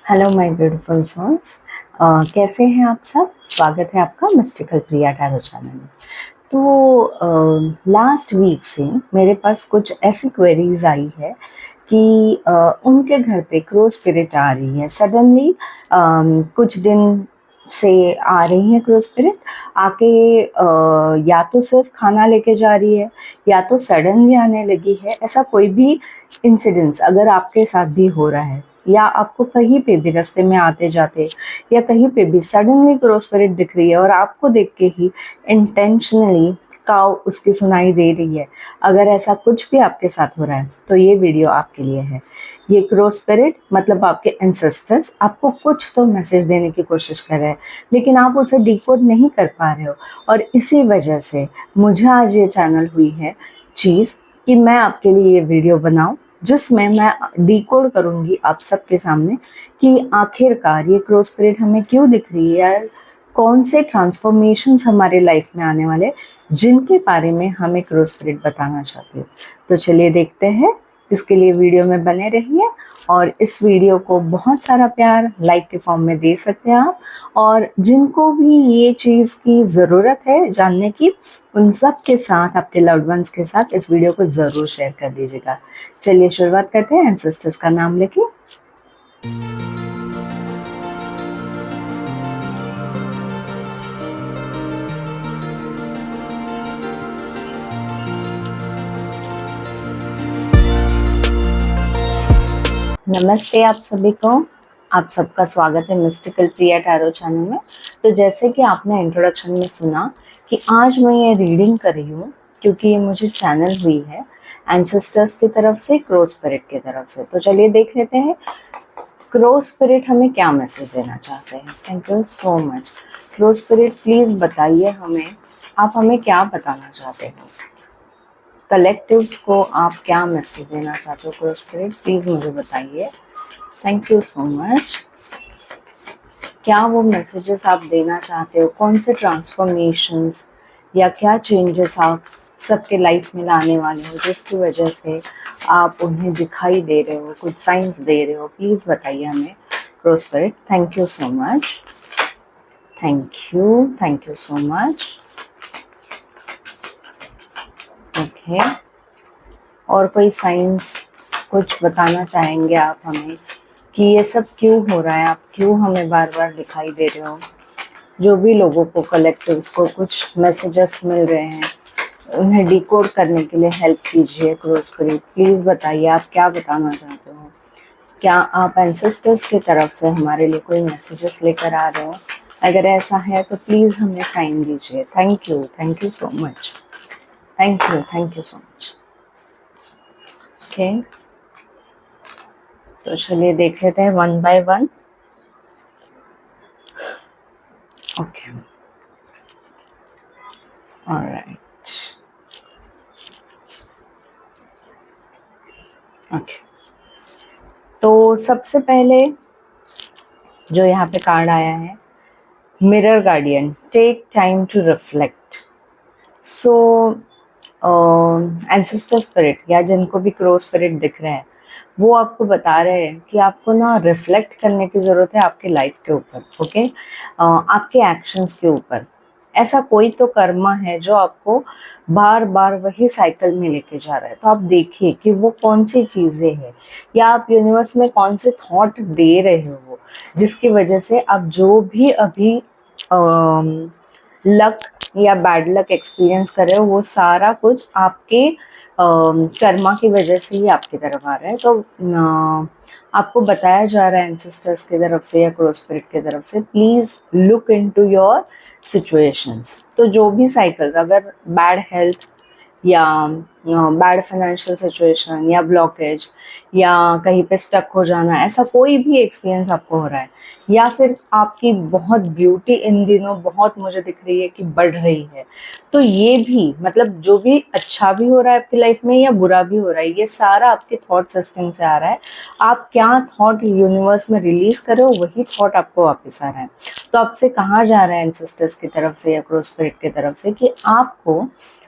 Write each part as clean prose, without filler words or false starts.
Hello my beautiful souls. कैसे हैं आप सब। स्वागत है आपका मिस्टिकल प्रिया टैरो चैनल में। तो लास्ट वीक से मेरे पास कुछ ऐसी क्वेरीज आई है कि उनके घर पे क्रो स्पिरिट आ रही है सडनली। कुछ दिन से आ रही है क्रो स्पिरिट आके, या तो सिर्फ खाना लेके जा रही है या तो सडनली आने लगी है। ऐसा कोई भी इंसिडेंस अगर आपके साथ भी हो रहा है या आपको कहीं पे भी रास्ते में आते जाते या कहीं पे भी सडनली क्रो स्पिरिट दिख रही है और आपको देख के ही इंटेंशनली काऊ उसकी सुनाई दे रही है, अगर ऐसा कुछ भी आपके साथ हो रहा है तो ये वीडियो आपके लिए है। ये क्रो स्पिरिट मतलब आपके एंसेस्टर्स आपको कुछ तो मैसेज देने की कोशिश कर रहे हैं, लेकिन आप उसे डिकोड नहीं कर पा रहे हो। और इसी वजह से मुझे आज ये चैनल हुई है चीज़ कि मैं आपके लिए ये वीडियो बनाऊं, जिसमें मैं डिकोड करूंगी आप सबके सामने कि आखिरकार ये क्रो स्पिरिट हमें क्यों दिख रही है यार, कौन से ट्रांसफॉर्मेशंस हमारे लाइफ में आने वाले जिनके बारे में हमें क्रो स्पिरिट बताना चाहती है। तो चलिए देखते हैं। इसके लिए वीडियो में बने रहिए और इस वीडियो को बहुत सारा प्यार लाइक के फॉर्म में दे सकते हैं आप। और जिनको भी ये चीज़ की ज़रूरत है जानने की, उन सब के साथ, आपके लव्ड वंस के साथ इस वीडियो को ज़रूर शेयर कर दीजिएगा। चलिए शुरुआत करते हैं एंसेस्टर्स का नाम लेके। नमस्ते आप सभी को। आप सबका स्वागत है मिस्टिकल प्रिया टैरो चैनल में। तो जैसे कि आपने इंट्रोडक्शन में सुना कि आज मैं ये रीडिंग कर रही हूँ क्योंकि ये मुझे चैनल हुई है एंसेस्टर्स की तरफ से, क्रो स्पिरिट की तरफ से। तो चलिए देख लेते हैं क्रो स्पिरिट हमें क्या मैसेज देना चाहते हैं। Thank you so much. Crow spirit please बताइए हमें, आप हमें क्या बताना चाहते हो। कलेक्टिव्स को आप क्या मैसेज देना चाहते हो क्रो स्पिरिट, प्लीज़ मुझे बताइए। Thank you so much. क्या वो मैसेजेस आप देना चाहते हो, कौन से ट्रांसफॉर्मेशंस या क्या चेंजेस आप सबके लाइफ में लाने वाले हो जिसकी वजह से आप उन्हें दिखाई दे रहे हो, कुछ साइंस दे रहे हो, प्लीज़ बताइए हमें crow spirit. Thank you so much. Thank you so much. Okay, और कोई साइंस कुछ बताना चाहेंगे आप हमें कि ये सब क्यों हो रहा है, आप क्यों हमें बार बार दिखाई दे रहे हो। जो भी लोगों को, कलेक्टिव्स को कुछ मैसेजेस मिल रहे हैं उन्हें डिकोड करने के लिए हेल्प कीजिए क्रो स्पिरिट। प्लीज़ बताइए आप क्या बताना चाहते हो। क्या आप एंसेस्टर्स की तरफ से हमारे लिए कोई मैसेजेस लेकर आ रहे हो। अगर ऐसा है तो प्लीज़ हमें साइन दीजिए। Thank you so much. Thank you so much. Okay, तो चलिए देख लेते हैं one by one. Okay, alright. Okay, तो सबसे पहले जो यहाँ पे कार्ड आया है, mirror guardian, take time to reflect. So ancestor spirit या जिनको भी क्रो स्पिरिट दिख रहे हैं वो आपको बता रहे हैं कि आपको ना रिफ्लेक्ट करने की ज़रूरत है आपके लाइफ के ऊपर। ओके, आपके एक्शंस के ऊपर। ऐसा कोई तो कर्मा है जो आपको बार बार वही साइकिल में लेके जा रहा है। तो आप देखिए कि वो कौन सी चीज़ें हैं या आप यूनिवर्स में कौन से थॉट दे रहे हो जिसकी वजह से आप जो भी अभी लक या बैड लक एक्सपीरियंस कर रहे हो वो सारा कुछ आपके कर्मा की वजह से ही आपकी तरफ आ रहा है। तो आपको बताया जा रहा है एंसेस्टर्स की तरफ से या क्रो स्पिरिट की तरफ से, please look into your situations. तो जो भी साइकिल्स, अगर बैड हेल्थ या बैड फाइनेंशियल सिचुएशन या ब्लॉकेज या कहीं पे स्टक हो जाना, ऐसा कोई भी एक्सपीरियंस आपको हो रहा है, या फिर आपकी बहुत ब्यूटी इन दिनों बहुत मुझे दिख रही है कि बढ़ रही है, तो ये भी मतलब जो भी अच्छा भी हो रहा है आपकी लाइफ में या बुरा भी हो रहा है, ये सारा आपके थॉट सिस्टम से आ रहा है। आप क्या थॉट यूनिवर्स में रिलीज कर रहे हो वही थॉट आपको वापस आ रहा है। तो आपसे कहा जा रहा है एंसेस्टर्स की तरफ से या क्रो स्पिरिट की तरफ से कि आपको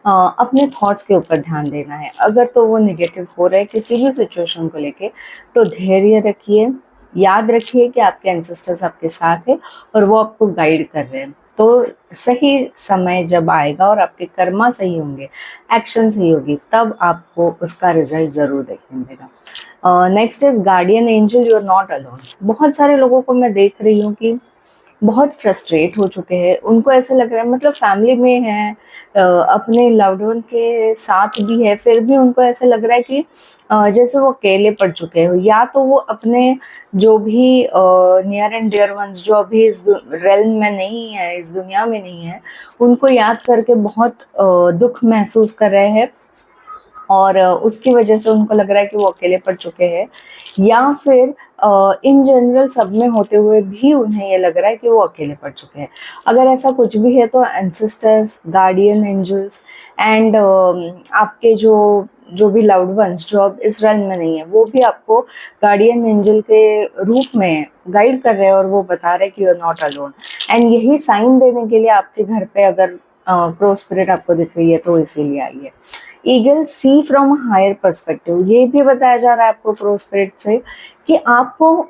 अपने थॉट्स के ऊपर ध्यान देना है। अगर तो वो नेगेटिव हो रहे किसी भी सिचुएशन को लेके तो धैर्य रखिए, याद रखिए कि आपके एंसेस्टर्स आपके साथ है और वो आपको गाइड कर रहे हैं। तो सही समय जब आएगा और आपके कर्मा सही होंगे, एक्शन सही होगी, तब आपको उसका रिजल्ट ज़रूर देखने मिलेगा। Next is guardian angel, you are not alone. बहुत सारे लोगों को मैं देख रही हूँ कि बहुत फ्रस्ट्रेट हो चुके हैं, उनको ऐसे लग रहा है, मतलब फैमिली में है, अपने लव्ड वन के साथ भी है, फिर भी उनको ऐसे लग रहा है कि जैसे वो अकेले पड़ चुके हो, या तो वो अपने जो भी नियर एंड डियर वंस जो अभी इस रेल्म में नहीं है, इस दुनिया में नहीं है, उनको याद करके बहुत दुख महसूस कर रहे हैं और उसकी वजह से उनको लग रहा है कि वो अकेले पड़ चुके हैं, या फिर इन जनरल सब में होते हुए भी उन्हें ये लग रहा है कि वो अकेले पड़ चुके हैं। अगर ऐसा कुछ भी है तो एंसेस्टर्स, गार्डियन एंजल्स एंड आपके जो जो भी लव्ड वंस जो अब इस realm में नहीं है, वो भी आपको गार्डियन एंजल के रूप में गाइड कर रहे हैं और वो बता रहे हैं कि you are not alone. And यही साइन देने के लिए आपके घर पे अगर क्रो स्पिरिट आपको दिख रही है तो इसीलिए आई है। Eagle see from higher perspective, ये भी बताया जा रहा है आपको क्रो स्पिरिट से कि आपको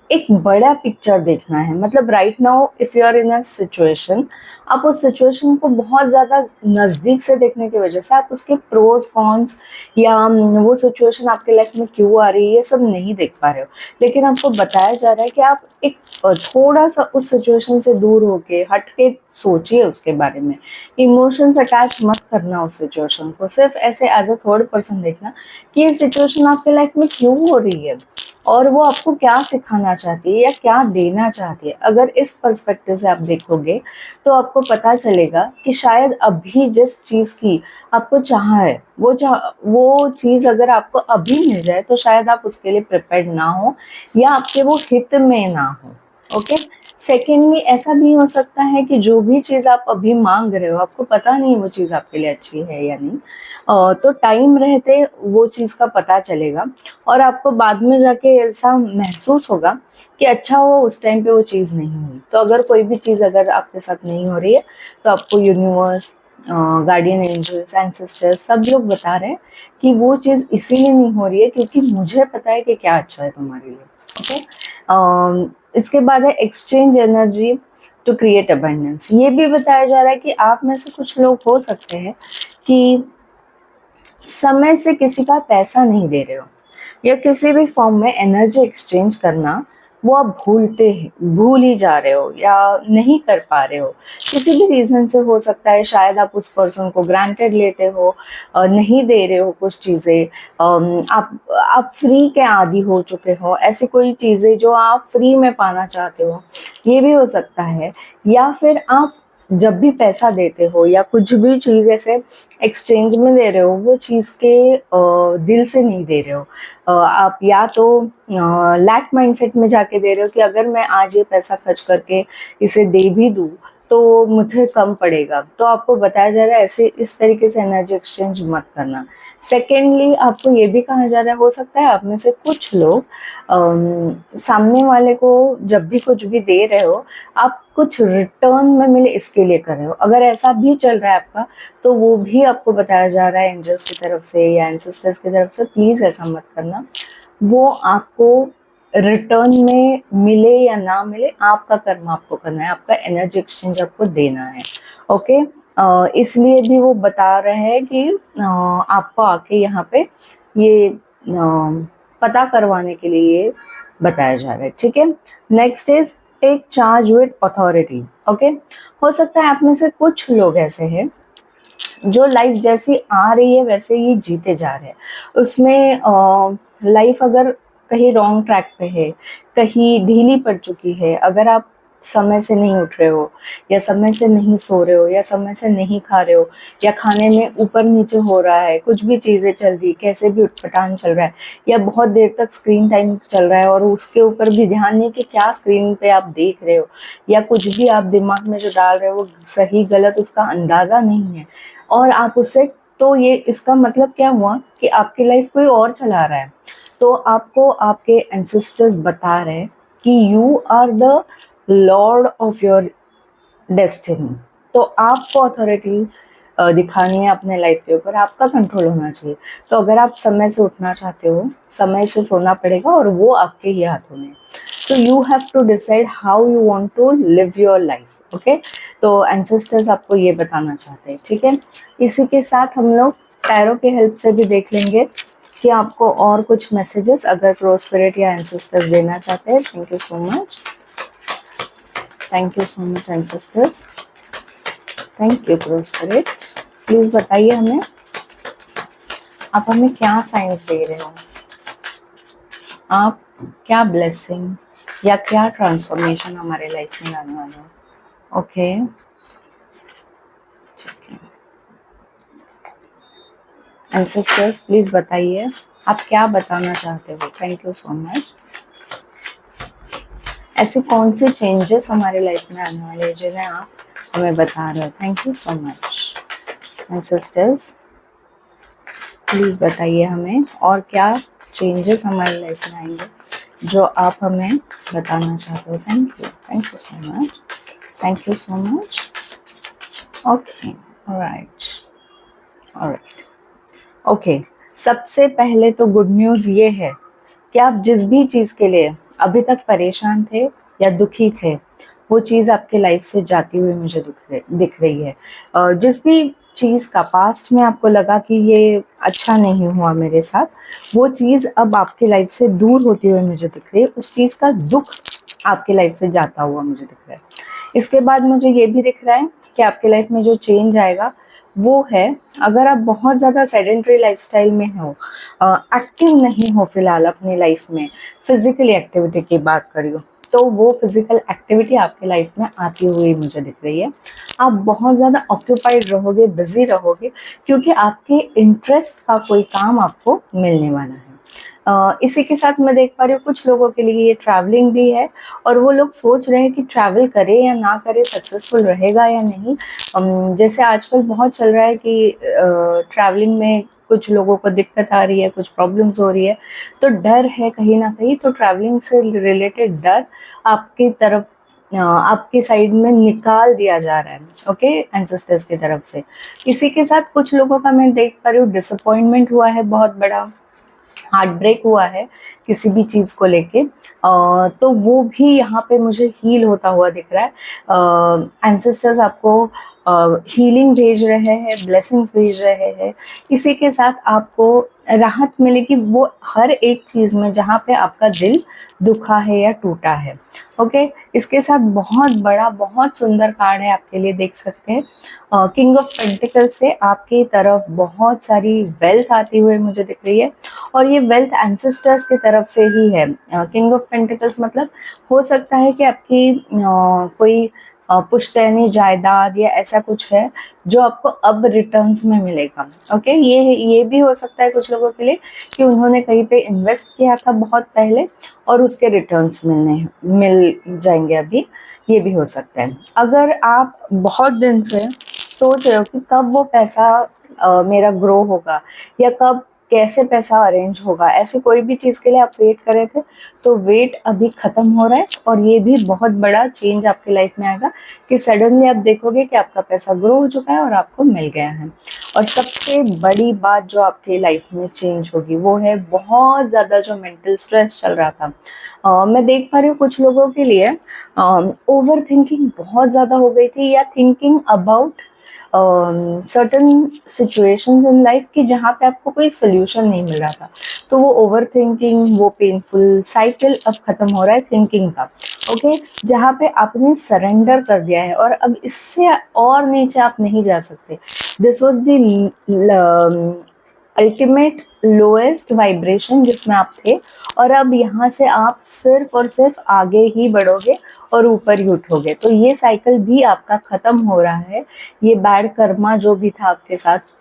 एक बड़ा पिक्चर देखना है। मतलब right now if you are in a situation, आप उस सिचुएशन को बहुत ज़्यादा नज़दीक से देखने की वजह से आप उसके प्रोज कॉन्स या वो सिचुएशन आपके लाइफ में क्यों आ रही है ये सब नहीं देख पा रहे हो, लेकिन आपको बताया जा रहा है कि आप एक थोड़ा सा उस सिचुएशन से दूर होके हट के सोचिए उसके बारे में। इमोशंस अटैच मत करना उस सिचुएशन को, सिर्फ ऐसे एज अ थर्ड पर्सन देखना कि ये सिचुएशन आपके लाइफ में क्यों हो रही है और वो आपको क्या सिखाना चाहती है या क्या देना चाहती है। अगर इस पर्सपेक्टिव से आप देखोगे तो आपको पता चलेगा कि शायद अभी जिस चीज़ की आपको चाह है, वो चीज़ अगर आपको अभी मिल जाए तो शायद आप उसके लिए प्रिपेयर्ड ना हो या आपके वो हित में ना हो। ओके। सेकेंडली, ऐसा भी हो सकता है कि जो भी चीज़ आप अभी मांग रहे हो आपको पता नहीं वो चीज़ आपके लिए अच्छी है या नहीं, तो टाइम रहते वो चीज़ का पता चलेगा और आपको बाद में जाके ऐसा महसूस होगा कि अच्छा हुआ उस टाइम पे वो चीज़ नहीं हुई। तो अगर कोई भी चीज़ अगर आपके साथ नहीं हो रही है तो आपको यूनिवर्स, गार्डियन एंजल्स, एंसेस्टर्स सब लोग बता रहे हैं कि वो चीज़ इसीलिए नहीं हो रही है क्योंकि मुझे पता है कि क्या अच्छा है तुम्हारे लिए। ओके। इसके बाद है exchange energy to create abundance. ये भी बताया जा रहा है कि आप में से कुछ लोग हो सकते हैं कि समय से किसी का पैसा नहीं दे रहे हो या किसी भी फॉर्म में एनर्जी एक्सचेंज करना वो आप भूल ही जा रहे हो या नहीं कर पा रहे हो। किसी भी रीज़न से हो सकता है, शायद आप उस पर्सन को ग्रांटेड लेते हो, नहीं दे रहे हो कुछ चीज़ें, आप फ्री के आदी हो चुके हो, ऐसी कोई चीज़ें जो आप फ्री में पाना चाहते हो, ये भी हो सकता है। या फिर आप जब भी पैसा देते हो या कुछ भी चीज़ ऐसे एक्सचेंज में दे रहे हो वो चीज़ के दिल से नहीं दे रहे हो। आप या तो लैक माइंडसेट में जाके दे रहे हो कि अगर मैं आज ये पैसा खर्च करके इसे दे भी दूँ तो मुझे कम पड़ेगा। तो आपको बताया जा रहा है ऐसे इस तरीके से एनर्जी एक्सचेंज मत करना। सेकेंडली, आपको ये भी कहा जा रहा है, हो सकता है आप में से कुछ लोग सामने वाले को जब भी कुछ भी दे रहे हो आप कुछ रिटर्न में मिले इसके लिए कर रहे हो। अगर ऐसा भी चल रहा है आपका तो वो भी आपको बताया जा रहा है एंजल्स की तरफ से या एंसेस्टर्स की तरफ से, प्लीज़ ऐसा मत करना। वो आपको रिटर्न में मिले या ना मिले, आपका कर्म आपको करना है, आपका एनर्जी एक्सचेंज आपको देना है। ओके। इसलिए भी वो बता रहे हैं कि आपको आके यहाँ पे ये पता करवाने के लिए ये बताया जा रहा है। ठीक है। Next is take charge with authority. Okay. हो सकता है आप में से कुछ लोग ऐसे हैं जो लाइफ जैसी आ रही है वैसे ही जीते जा रहे हैं। उसमें लाइफ अगर कहीं रॉन्ग ट्रैक पे है, कहीं ढीली पड़ चुकी है, अगर आप समय से नहीं उठ रहे हो या समय से नहीं सो रहे हो या समय से नहीं खा रहे हो या खाने में ऊपर नीचे हो रहा है, कुछ भी चीज़ें चल रही, कैसे भी उटपटांग चल रहा है या बहुत देर तक स्क्रीन टाइम चल रहा है और उसके ऊपर भी ध्यान नहीं कि क्या स्क्रीन पे आप देख रहे हो या कुछ भी आप दिमाग में जो डाल रहे हो वो सही गलत उसका अंदाज़ा नहीं है और आप उससे, तो ये इसका मतलब क्या हुआ कि आपकी लाइफ कोई और चला रहा है। तो आपको आपके एंसेस्टर्स बता रहे हैं कि you are the lord of your destiny. तो आपको अथॉरिटी दिखानी है अपने लाइफ के ऊपर, आपका कंट्रोल होना चाहिए। तो अगर आप समय से उठना चाहते हो, समय से सोना पड़ेगा और वो आपके ही हाथों में। So you have to decide how you want to live your life, okay? तो एंसेस्टर्स आपको ये बताना चाहते हैं, ठीक है। इसी के साथ हम लोग टैरो के हेल्प से भी देख लेंगे कि आपको और कुछ मैसेजेस अगर क्रोस स्पिरिट या एंसेस्टर्स देना चाहते हैं। Thank you so much, thank you so much ancestors, thank you cross spirit. Please बताइए हमें, आप हमें क्या साइंस दे रहे हो, आप क्या ब्लेसिंग या क्या ट्रांसफॉर्मेशन हमारे लाइफ में लाने वाले हो। ओके, ठीक है एंसेस्टर्स, प्लीज बताइए आप क्या बताना चाहते हो। Thank you so much. ऐसे कौन से चेंजेस हमारे लाइफ में आने वाले हैं जिन्हें आप हमें बता रहे हो। Thank you so much ancestors, please बताइए हमें और क्या चेंजेस हमारी लाइफ में आएंगे जो आप हमें बताना चाहते हो। Thank you so much, thank you so much. Okay, alright, alright, okay. सबसे पहले तो गुड न्यूज़ ये है कि आप जिस भी चीज़ के लिए अभी तक परेशान थे या दुखी थे, वो चीज़ आपके लाइफ से जाती हुई मुझे दिख रही है। जिस भी चीज़ का पास्ट में आपको लगा कि ये अच्छा नहीं हुआ मेरे साथ, वो चीज़ अब आपके लाइफ से दूर होती हुई मुझे दिख रही है। उस चीज़ का दुख आपके लाइफ से जाता हुआ मुझे दिख रहा है। इसके बाद मुझे ये भी दिख रहा है कि आपके लाइफ में जो चेंज आएगा वो है, अगर आप बहुत ज़्यादा सेडेंटरी लाइफस्टाइल में हो, एक्टिव नहीं हो फिलहाल अपनी लाइफ में, फिजिकल एक्टिविटी की बात करी हो, तो वो फिजिकल एक्टिविटी आपके लाइफ में आती हुई मुझे दिख रही है। आप बहुत ज़्यादा ऑक्यूपाइड रहोगे, बिजी रहोगे, क्योंकि आपके इंटरेस्ट का कोई काम आपको मिलने वाला है। इसी के साथ मैं देख पा रही हूँ कुछ लोगों के लिए ये ट्रैवलिंग भी है, और वो लोग सोच रहे हैं कि ट्रैवल करे या ना करे, सक्सेसफुल रहेगा या नहीं। जैसे आजकल बहुत चल रहा है कि ट्रैवलिंग में कुछ लोगों को दिक्कत आ रही है, कुछ प्रॉब्लम्स हो रही है, तो डर है कहीं ना कहीं। तो ट्रैवलिंग से रिलेटेड डर आपकी तरफ, आपकी साइड में निकाल दिया जा रहा है, ओके, एंसेस्टर्स की तरफ से। इसी के साथ कुछ लोगों का मैं देख पा रही हूँ डिसअपॉइंटमेंट हुआ है, बहुत बड़ा हार्ट ब्रेक हुआ है किसी भी चीज़ को लेके, तो वो भी यहाँ पे मुझे हील होता हुआ दिख रहा है। एंसेस्टर्स आपको हीलिंग भेज रहे हैं, ब्लेसिंग्स भेज रहे हैं। इसी के साथ आपको राहत मिलेगी वो हर एक चीज़ में जहाँ पे आपका दिल दुखा है या टूटा है, ओके। इसके साथ बहुत बड़ा, बहुत सुंदर कार्ड है आपके लिए, देख सकते हैं। किंग ऑफ पेंटिकल से आपकी तरफ बहुत सारी वेल्थ आती हुई मुझे दिख रही है, और ये वेल्थ एंसेस्टर्स की तरफ से ही है। किंग ऑफ पेंटिकल्स मतलब हो सकता है कि आपकी कोई पुश्तैनी जायदाद या ऐसा कुछ है जो आपको अब रिटर्न्स में मिलेगा, ओके। ये भी हो सकता है कुछ लोगों के लिए कि उन्होंने कहीं पे इन्वेस्ट किया था बहुत पहले और उसके रिटर्न्स मिल जाएंगे अभी, ये भी हो सकता है। अगर आप बहुत दिन से सोच रहे हो कि कब वो पैसा मेरा ग्रो होगा या कब कैसे पैसा अरेंज होगा, ऐसे कोई भी चीज़ के लिए आप वेट कर रहे थे, तो वेट अभी ख़त्म हो रहा है, और ये भी बहुत बड़ा चेंज आपकी लाइफ में आएगा कि सडनली आप देखोगे कि आपका पैसा ग्रो हो चुका है और आपको मिल गया है। और सबसे बड़ी बात जो आपकी लाइफ में चेंज होगी वो है बहुत ज़्यादा जो मेंटल स्ट्रेस चल रहा था। मैं देख पा रही हूँ कुछ लोगों के लिए ओवर थिंकिंग बहुत ज़्यादा हो गई थी, या thinking about certain situations in life की जहाँ पे आपको कोई सोल्यूशन नहीं मिल रहा था। तो वो ओवर थिंकिंग, वो पेनफुल साइकिल अब खत्म हो रहा है थिंकिंग का, ओके। जहाँ पे आपने सरेंडर कर दिया है और अब इससे और नीचे आप नहीं जा सकते। This was the ultimate lowest vibration जिसमें आप थे, और अब यहाँ से आप सिर्फ और सिर्फ आगे ही बढ़ोगे और ऊपर ही उठोगे। तो ये साइकिल भी आपका ख़त्म हो रहा है। ये बैड कर्मा जो भी था आपके साथ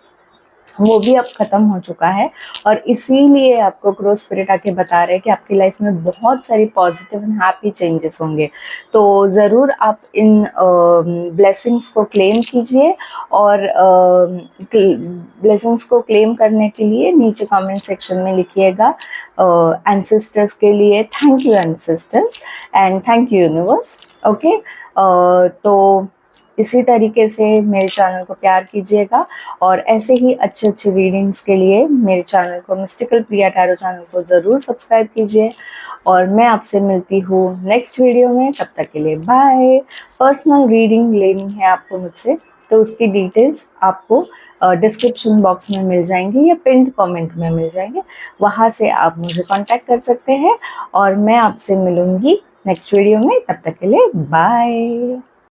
वो भी अब खत्म हो चुका है, और इसीलिए आपको क्रोस स्पिरिट आके बता रहे हैं कि आपकी लाइफ में बहुत सारी पॉजिटिव एंड हैप्पी चेंजेस होंगे। तो ज़रूर आप इन ब्लेसिंग्स को क्लेम कीजिए, और ब्लेसिंग्स को क्लेम करने के लिए नीचे कमेंट सेक्शन में लिखिएगा एंसेस्टर्स के लिए thank you ancestors and thank you universe, okay. तो इसी तरीके से मेरे चैनल को प्यार कीजिएगा और ऐसे ही अच्छे अच्छे रीडिंग्स के लिए मेरे चैनल को मिस्टिकल प्रिया टैरो चैनल को ज़रूर सब्सक्राइब कीजिए। और मैं आपसे मिलती हूँ नेक्स्ट वीडियो में, तब तक के लिए बाय। पर्सनल रीडिंग लेनी है आपको मुझसे तो उसकी डिटेल्स आपको डिस्क्रिप्शन बॉक्स में मिल जाएंगी या पिंड कमेंट में मिल जाएंगे, वहाँ से आप मुझे कांटेक्ट कर सकते हैं और मैं आपसे मिलूंगी नेक्स्ट वीडियो में। तब तक के लिए बाय।